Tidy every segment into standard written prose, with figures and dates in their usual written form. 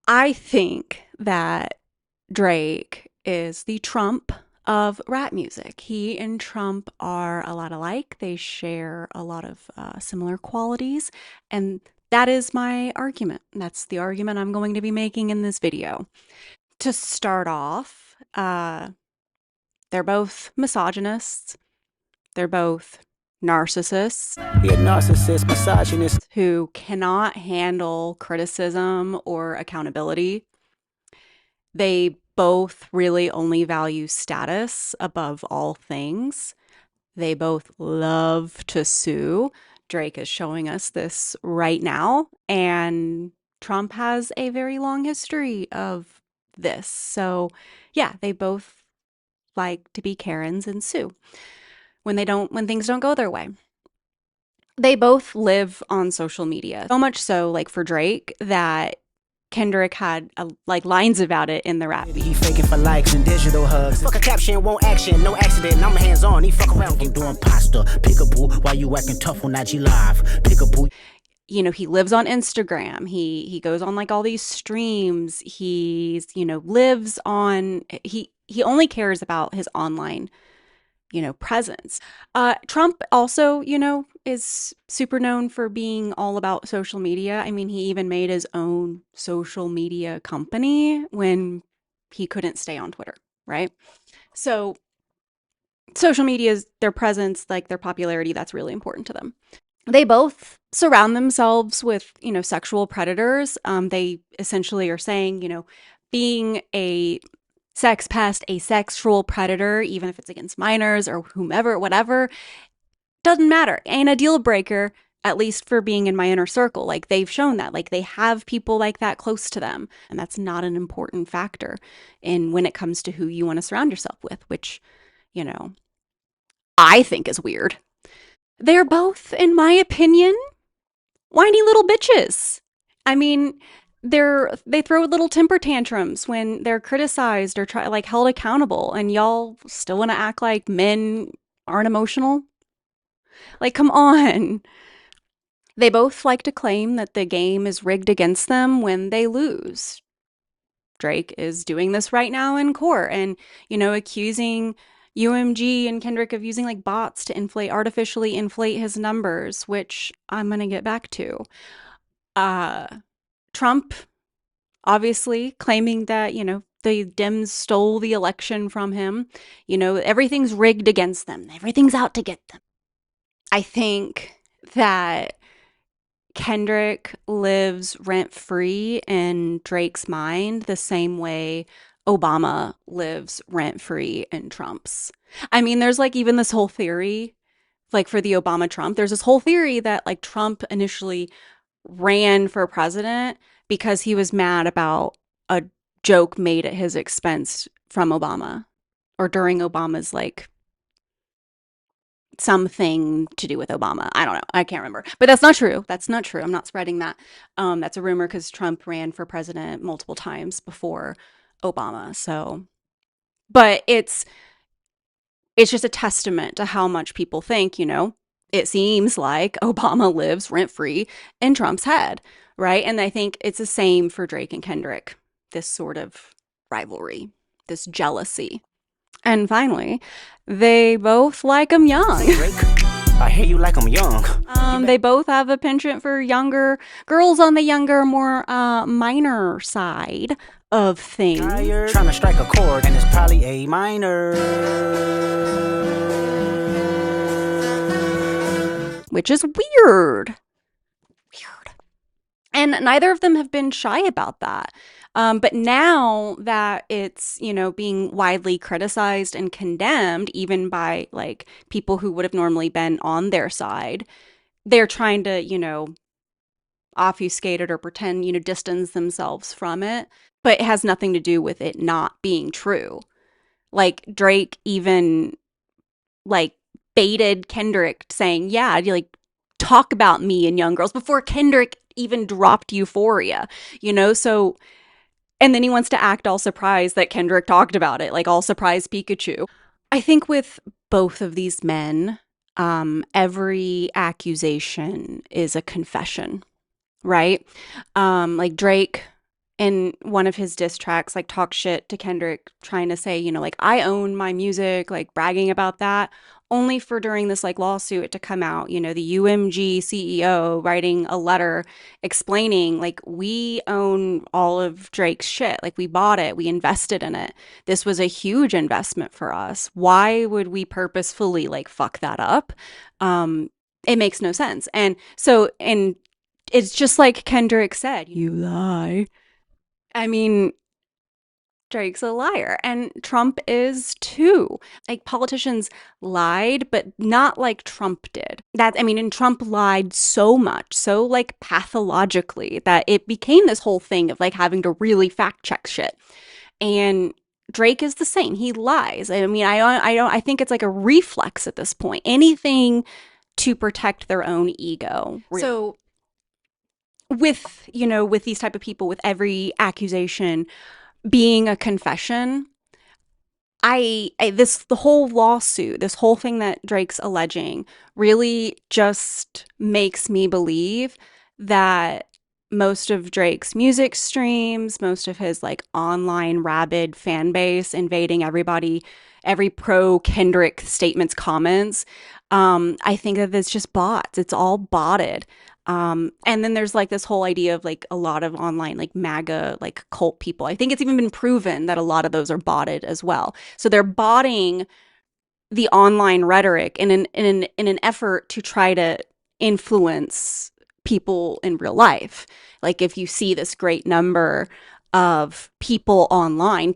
I think that Drake is the Trump of rap music. He and Trump are a lot alike. They share a lot of similar qualities. And that is my argument. That's the argument I'm going to be making in this video. To start off, they're both misogynists. They're both narcissists. Yeah, narcissist, misogynist. Who cannot handle criticism or accountability. They both really only value status above all things. They both love to sue. Drake is showing us this right now. And Trump has a very long history of this. So, yeah, they both like to be Karens and sue when things don't go their way. They both live on social media. So much so, like for Drake, that Kendrick had like lines about it in the rap. He faking for likes and digital hugs. Fuck a caption, won't action, no accident. I'm hands on. He fuck around, I'm doing pasta. Peekaboo, while you acting tough on IG Live. Peekaboo. You know, he lives on Instagram. He goes on like all these streams. He's, lives on he only cares about his online, presence. Trump also, is super known for being all about social media. I mean, he even made his own social media company when he couldn't stay on Twitter, right? So social media is their presence, like their popularity, that's really important to them. They both surround themselves with, sexual predators. They essentially are saying, being a sex pest, a sexual predator, even if it's against minors or whomever, whatever, doesn't matter. Ain't a deal breaker, at least for being in my inner circle. Like they've shown that, like they have people like that close to them. And that's not an important factor in when it comes to who you want to surround yourself with, which, I think is weird. They're both, in my opinion, whiny little bitches. I mean, they throw little temper tantrums when they're criticized or held accountable, and y'all still want to act like men aren't emotional. Like, come on. They both like to claim that the game is rigged against them when they lose. Drake is doing this right now in court and, accusing UMG and Kendrick of using like bots to artificially inflate his numbers, which I'm going to get back to. Uh, Trump obviously claiming that, the Dems stole the election from him. Everything's rigged against them. Everything's out to get them. I think that Kendrick lives rent free in Drake's mind the same way Obama lives rent free in Trump's. I mean, there's like even this whole theory, like for the Obama Trump, there's this whole theory that like Trump initially ran for president because he was mad about a joke made at his expense from Obama or during Obama's like something to do with Obama. I don't know. I can't remember. But that's not true. That's not true. I'm not spreading that. That's a rumor because Trump ran for president multiple times before Obama. So, but it's just a testament to how much people think, it seems like Obama lives rent free in Trump's head, right? And I think it's the same for Drake and Kendrick, this sort of rivalry, this jealousy. And finally, they both like them young. Drake, I hear you like I'm young. They both have a penchant for younger girls on the younger, more minor side of things. Trying to strike a chord, and it's probably A minor. Which is weird. Weird. And neither of them have been shy about that. But now that it's, being widely criticized and condemned, even by like people who would have normally been on their side, they're trying to, obfuscate it or pretend, distance themselves from it. But it has nothing to do with it not being true. Like Drake even like baited Kendrick saying, yeah, like talk about me and young girls before Kendrick even dropped Euphoria, so and then he wants to act all surprised that Kendrick talked about it, like all surprised Pikachu. I think with both of these men, every accusation is a confession, right? Like Drake in one of his diss tracks, like talk shit to Kendrick, trying to say, like, I own my music, like bragging about that, only for during this like lawsuit to come out, the UMG CEO writing a letter explaining, like, we own all of Drake's shit. Like, we bought it, we invested in it. This was a huge investment for us. Why would we purposefully like fuck that up? It makes no sense. And it's just like Kendrick said, you lie. I mean, Drake's a liar, and Trump is too. Like, politicians lied, but not like Trump did. And Trump lied so much, so like pathologically, that it became this whole thing of like having to really fact check shit. And Drake is the same. He lies. I think it's like a reflex at this point. Anything to protect their own ego. Really. So with these type of people, with every accusation being a confession, the whole lawsuit, this whole thing that Drake's alleging really just makes me believe that most of Drake's music streams, most of his like online rabid fan base invading every pro Kendrick statements comments. I think that it's just bots. It's all botted. And then there's like this whole idea of like a lot of online like MAGA like cult people. I think it's even been proven that a lot of those are botted as well. So they're botting the online rhetoric in an effort to try to influence people in real life. Like, if you see this great number of people online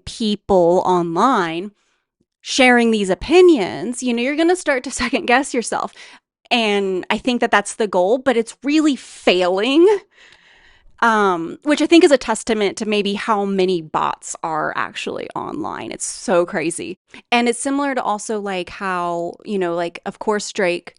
sharing these opinions, you're going to start to second guess yourself. And I think that that's the goal, but it's really failing, which I think is a testament to maybe how many bots are actually online. It's so crazy. And it's similar to also like how, like, of course, Drake,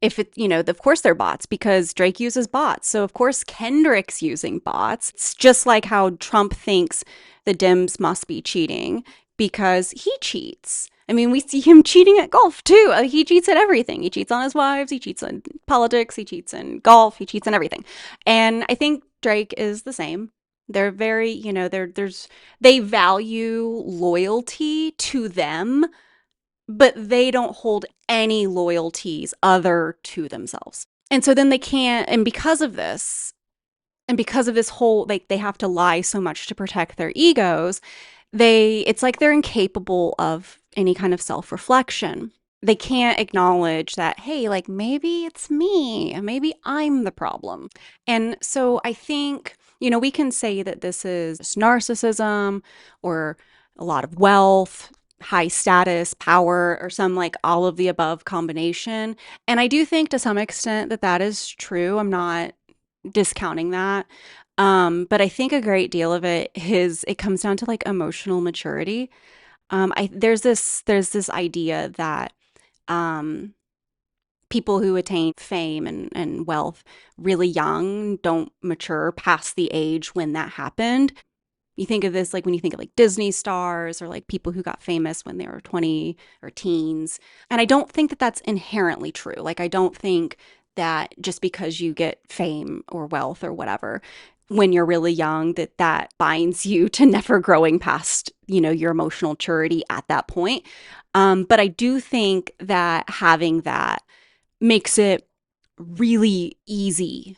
if it, of course they're bots because Drake uses bots. So of course Kendrick's using bots. It's just like how Trump thinks the Dems must be cheating because he cheats. I mean, we see him cheating at golf too. He cheats at everything. He cheats on his wives. He cheats on politics. He cheats in golf. He cheats on everything. And I think Drake is the same. They're very, they value loyalty to them, but they don't hold any loyalties other to themselves. And so then they can't, and because of this whole, like, they have to lie so much to protect their egos, it's like they're incapable of any kind of self-reflection. They can't acknowledge that, hey, like, maybe it's me, maybe I'm the problem. And so I think, we can say that this is narcissism or a lot of wealth, high status, power, or some like all of the above combination. And I do think to some extent that that is true. I'm not discounting that. But I think a great deal of it comes down to like emotional maturity. There's this idea that um, people who attain fame and wealth really young don't mature past the age when that happened. You think of this like when you think of like Disney stars or like people who got famous when they were 20 or teens. And I don't think that that's inherently true. Like, I don't think that just because you get fame or wealth or whatever when you're really young, that binds you to never growing past, your emotional maturity at that point. But I do think that having that makes it really easy,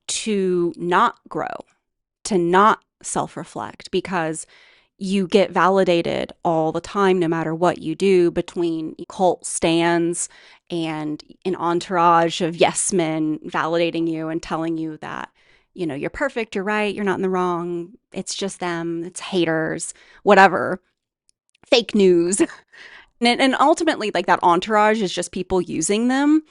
to not grow, to not self-reflect, because you get validated all the time, no matter what you do, between cult stands and an entourage of yes men validating you and telling you that, you're perfect, you're right, you're not in the wrong, it's just them, it's haters, whatever, fake news. And ultimately, like, that entourage is just people using them,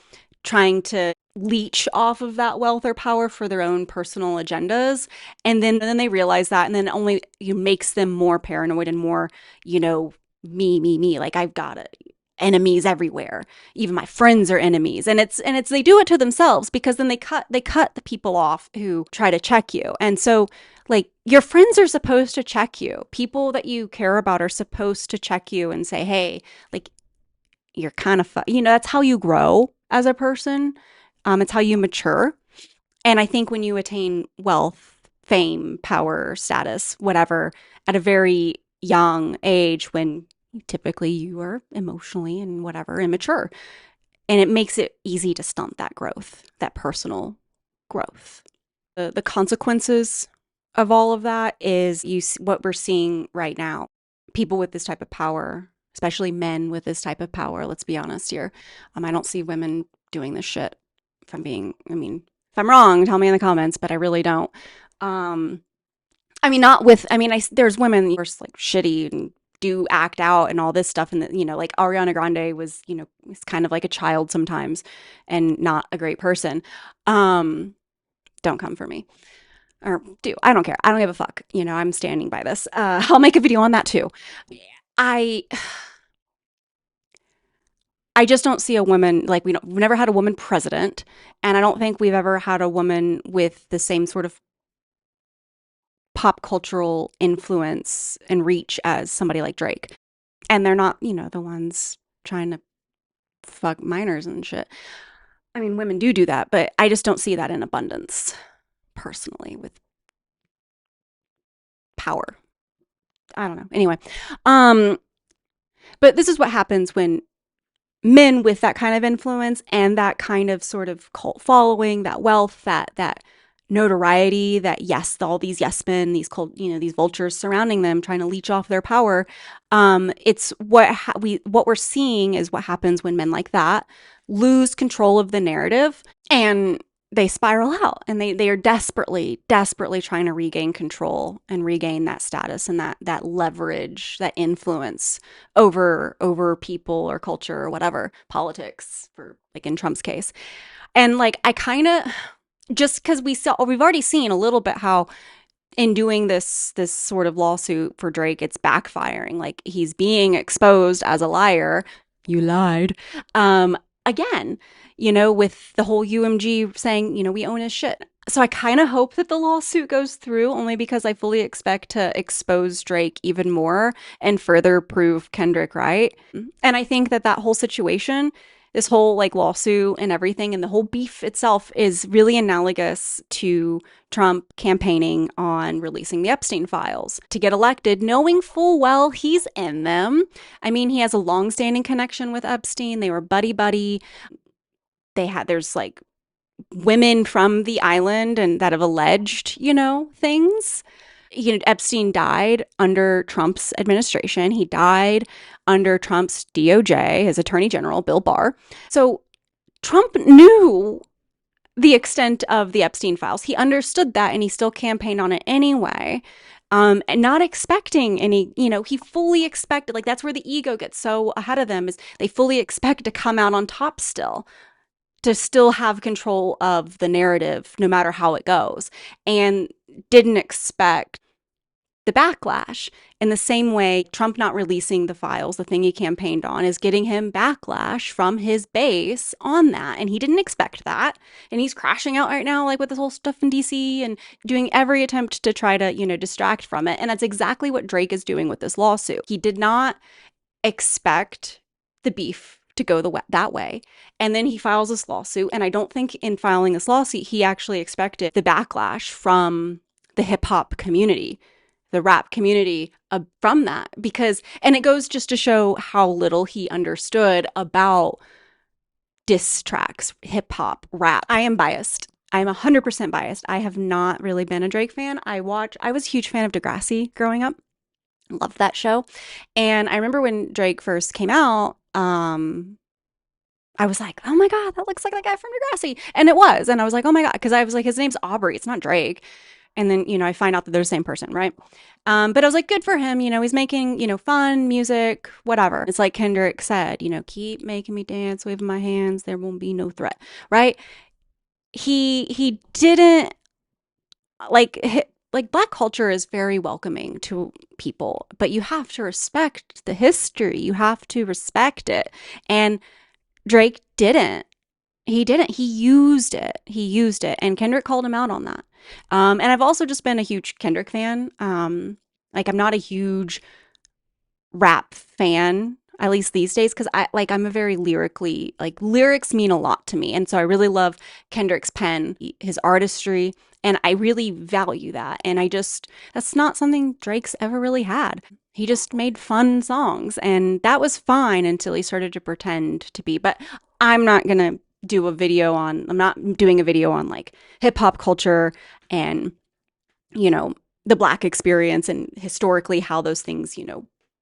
trying to leech off of that wealth or power for their own personal agendas. And then they realize that, and then only makes them more paranoid and more, me. Like, I've got enemies everywhere. Even my friends are enemies. And it's they do it to themselves, because then they cut the people off who try to check you. And so, like, your friends are supposed to check you. People that you care about are supposed to check you and say, hey, like, you're kind of that's how you grow as a person. It's how you mature. And I think when you attain wealth, fame, power, status, whatever, at a very young age when typically you are emotionally and whatever immature. And it makes it easy to stunt that growth, that personal growth. The consequences of all of that is what we're seeing right now. People with this type of power, especially men with this type of power, let's be honest here. I don't see women doing this shit. If I'm wrong, tell me in the comments, but I really don't. Um, there's women who are just like shitty and do act out and all this stuff. And, like Ariana Grande was kind of like a child sometimes and not a great person. Don't come for me. Or do. I don't care. I don't give a fuck. I'm standing by this. I'll make a video on that too. I I just don't see a woman like we've never had a woman president, and I don't think we've ever had a woman with the same sort of pop cultural influence and reach as somebody like Drake. And they're not, the ones trying to fuck minors and shit. I mean, women do that, but I just don't see that in abundance personally with power. I don't know. Anyway, um but this is what happens when men with that kind of influence and that kind of sort of cult following, that wealth, that notoriety, that yes, all these yes men, these cult, these vultures surrounding them, trying to leech off their power. It's what we're seeing is what happens when men like that lose control of the narrative and they spiral out, and they are desperately trying to regain control and regain that status and that leverage, that influence over people or culture or whatever, politics, for like in Trump's case. And like I kind of, just because we've already seen a little bit how in doing this sort of lawsuit for Drake, it's backfiring. Like he's being exposed as a liar. You lied. Again, with the whole UMG saying, we own his shit. So I kind of hope that the lawsuit goes through, only because I fully expect to expose Drake even more and further prove Kendrick right. And I think that whole situation, this whole like lawsuit and everything, and the whole beef itself is really analogous to Trump campaigning on releasing the Epstein files to get elected, knowing full well he's in them. I mean, he has a long-standing connection with Epstein. They were buddy. There's like women from the island and that have alleged, things. Epstein died under Trump's administration. He died under Trump's DOJ, his attorney general, Bill Barr. So Trump knew the extent of the Epstein files. He understood that, and he still campaigned on it anyway. And not expecting any, he fully expected, like that's where the ego gets so ahead of them, is they fully expect to come out on top still, to still have control of the narrative no matter how it goes, and didn't expect the backlash. In the same way, Trump not releasing the files, the thing he campaigned on, is getting him backlash from his base on that. And he didn't expect that. And he's crashing out right now, like with this whole stuff in DC, and doing every attempt to try to, distract from it. And that's exactly what Drake is doing with this lawsuit. He did not expect the beef to go that way. And then he files this lawsuit. And I don't think in filing this lawsuit, he actually expected the backlash from the hip hop community, the rap community, from that. And it goes just to show how little he understood about diss tracks, hip hop, rap. I am biased. I'm 100% biased. I have not really been a Drake fan. I was a huge fan of Degrassi growing up. Loved that show. And I remember when Drake first came out, I was like, oh my God, that looks like that guy from Degrassi. And it was. And I was like, oh my God, because I was like, his name's Aubrey. It's not Drake. And then, I find out that they're the same person, right? But I was like, good for him. He's making, fun music, whatever. It's like Kendrick said, keep making me dance, waving my hands. There won't be no threat, right? He didn't like Black culture is very welcoming to people, but you have to respect the history. You have to respect it. And Drake didn't. He didn't. He used it. And Kendrick called him out on that. And I've also just been a huge Kendrick fan. I'm not a huge rap fan. at least these days, because I'm a very lyrically, like, lyrics mean a lot to me, and so I really love Kendrick's pen, his artistry, and I really value that. And that's not something Drake's ever really had. He just made fun songs, and that was fine until he started to pretend to be. But I'm not gonna I'm not doing a video on like hip hop culture and, you know, the black experience and historically how those things,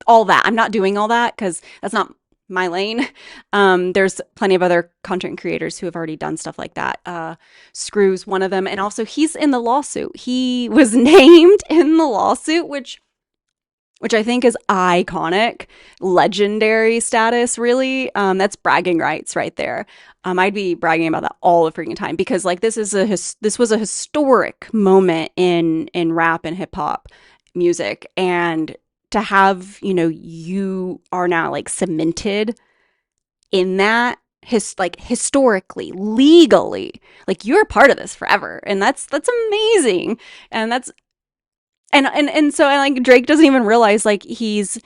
all that. I'm not doing all that because that's not my lane. There's plenty of other content creators who have already done stuff like that. Screw's one of them. And also, he's in the lawsuit. He was named in the lawsuit, which I think is iconic, legendary status, really. That's bragging rights right there. I'd be bragging about that all the freaking time because, like, this was a historic moment in rap and hip hop music, and to have, you are now like cemented in that, historically, legally, like, you're a part of this forever, and that's amazing. And that's and like, Drake doesn't even realize, like, he's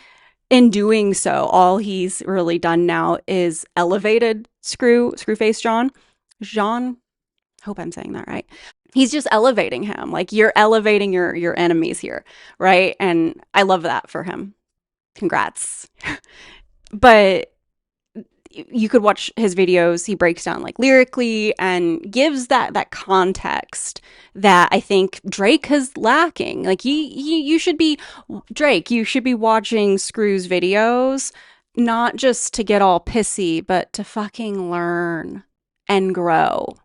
in doing so, all he's really done now is elevated Screwface Jean. Hope I'm saying that right. He's just elevating him. Like, you're elevating your enemies here, right? And I love that for him. Congrats. But you could watch his videos. He breaks down, like, lyrically and gives that context that I think Drake is lacking. Like, you should be Drake. You should be watching Screw's videos, not just to get all pissy, but to fucking learn and grow.